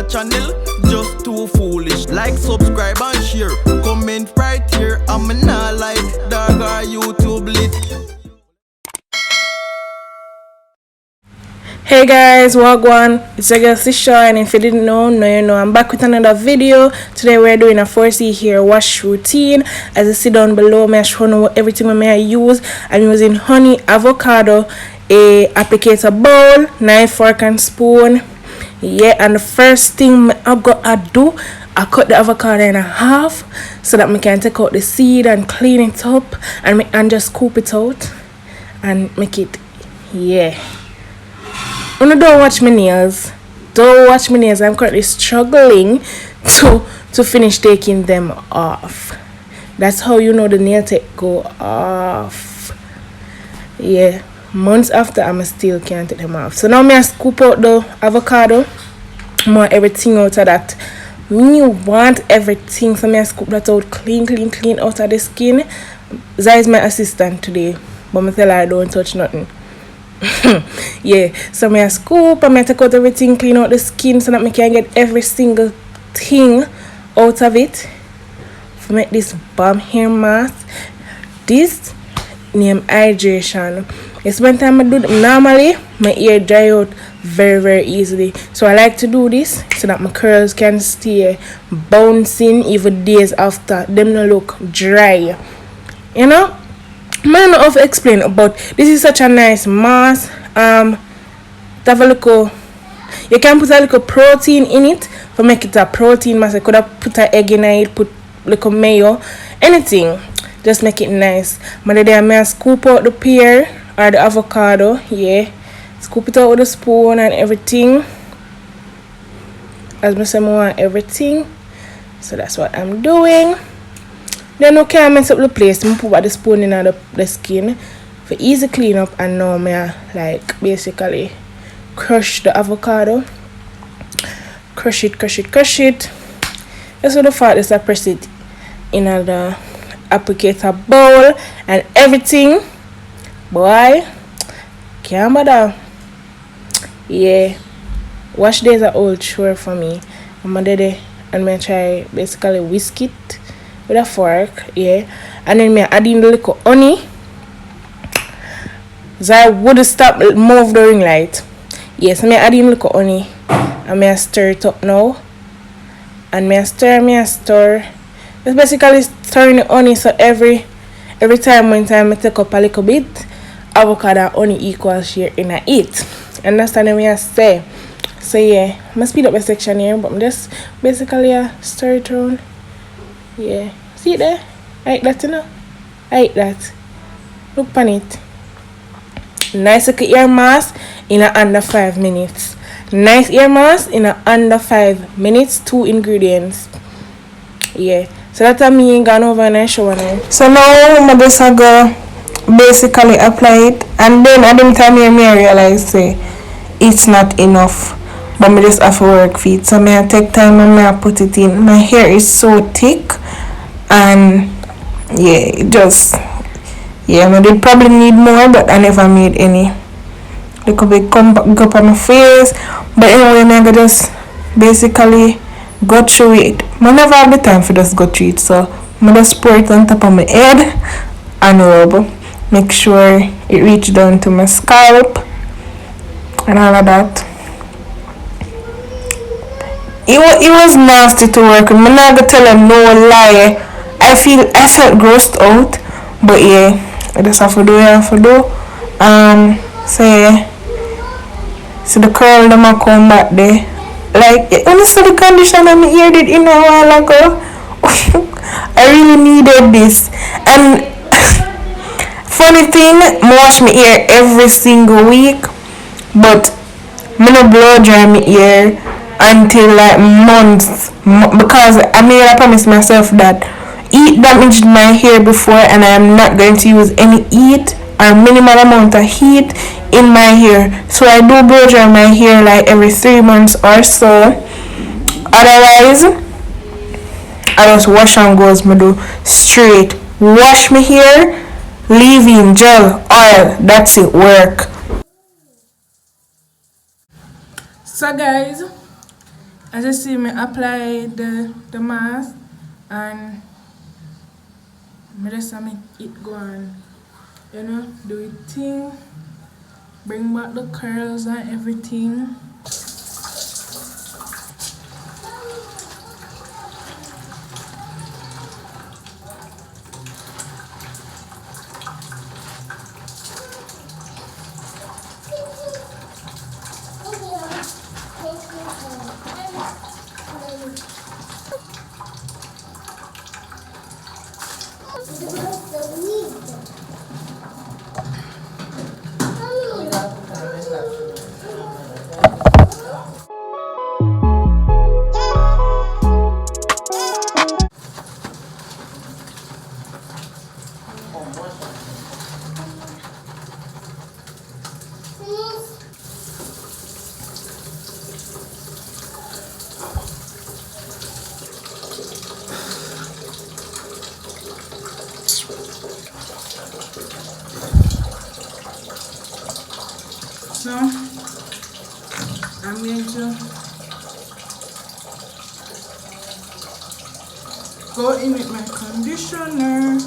a channel, just too foolish. Like, subscribe and share. Comment right here. I'm not like dog or YouTube lit. Hey guys, wagwan, it's your girl Chesouye, and if you didn't know, now you know. I'm back with another video. Today we're doing a 4C hair wash routine. As you see down below, I show you everything I use. I'm using honey, avocado, a applicator bowl, knife, fork and spoon. Yeah, and the first thing I do, I cut the avocado in half so that I can take out the seed and clean it up and just scoop it out and make it, yeah. Don't watch my nails. Don't watch my nails. I'm currently struggling to finish taking them off. That's how you know the nail tape go off. Yeah, months after I still can't take them off. So now I scoop out the avocado. I want everything out of that. When you want everything, so I scoop that out clean out of the skin. Zai is my assistant today, but I tell her I don't touch nothing. Yeah, so I scoop and I take out everything, clean out the skin so that I can get every single thing out of it. To make this bomb hair mask. This name hydration. It's one time I do it, normally my hair dry out very easily. So I like to do this so that my curls can stay bouncing even days after them no look dry. You know? I don't know how to explain, but this is such a nice mask. Have a little, you can put a little protein in it to make it a protein mask. I could have put an egg in it, put little mayo, anything, just make it nice. But then I scoop out the pear or the avocado, yeah, scoop it out with a spoon and everything. As I say, I want everything, so that's what I'm doing. Then okay, I mess up the place. I put the spoon in the skin for easy clean up, and now I like basically crush the avocado. Crush it. That's what the fact is I press it in the applicator bowl and everything. Boy, can't bother. Yeah, wash days are old chore for me. I'm gonna and I try basically whisk it with a fork, yeah, and then I add in the little honey, so I would stop move the ring light. Yes, I add in little honey and I stir it up now, and I stir. It's basically stirring the honey, so every time I take up a little bit, avocado and honey equals share in it. Understand what I say? So yeah, I'm gonna speed up my section here, but I'm just basically stir it around. Yeah, see it there? I like that, you know? I like that. Look on it. Nice little ear mask in under 5 minutes. Nice ear mask in under 5 minutes. 2 ingredients. Yeah. So that's me gone over and I show now. So now I'm just go basically apply it, and then at the time I realize say it's not enough. But I just have to work for it. So I take time and I put it in. My hair is so thick, and yeah, it just, yeah, I did probably need more, but I never made any. Little bit come up on my face, but anyway, I just basically go through it. I never have the time for just go through it, so I just pour it on top of my head and rub. Make sure it reaches down to my scalp and all of that. It was nasty to work with. I'm not gonna tell him no lie. I felt grossed out, but yeah, I just have to do what I have to do. So yeah, so the curl them a come back there. Like, honestly, the condition my ear did in a while ago. I really needed this. And funny thing, I wash my ear every single week, but I don't blow dry my ear until like months, because I made a promise myself that heat damaged my hair before, and I am not going to use any heat or minimal amount of heat in my hair. So I do blow dry my hair like every 3 months or so. Otherwise, I just wash and go as I do straight. Wash my hair, leave-in gel, oil, that's it, work. So guys, As you see, me apply the mask and I just make it go on, you know, do it thing, bring back the curls and everything. So I'm going to go in with my conditioner.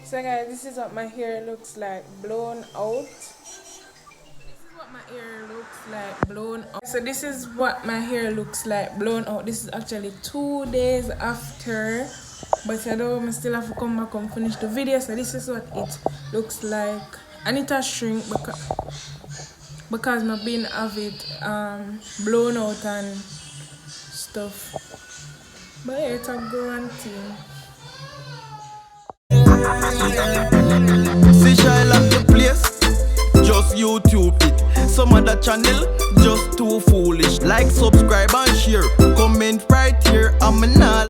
So guys, this is what my hair looks like blown out. So this is what my hair looks like blown out. This is actually 2 days after, but I don't still have to come back and finish the video. So this is what it looks like. I need to shrink because my been have it blown out and stuff. But yeah, it's a grand thing. See shy like the place, just YouTube it. Some other channel, just too foolish. Like, subscribe and share. Comment right here, I'm not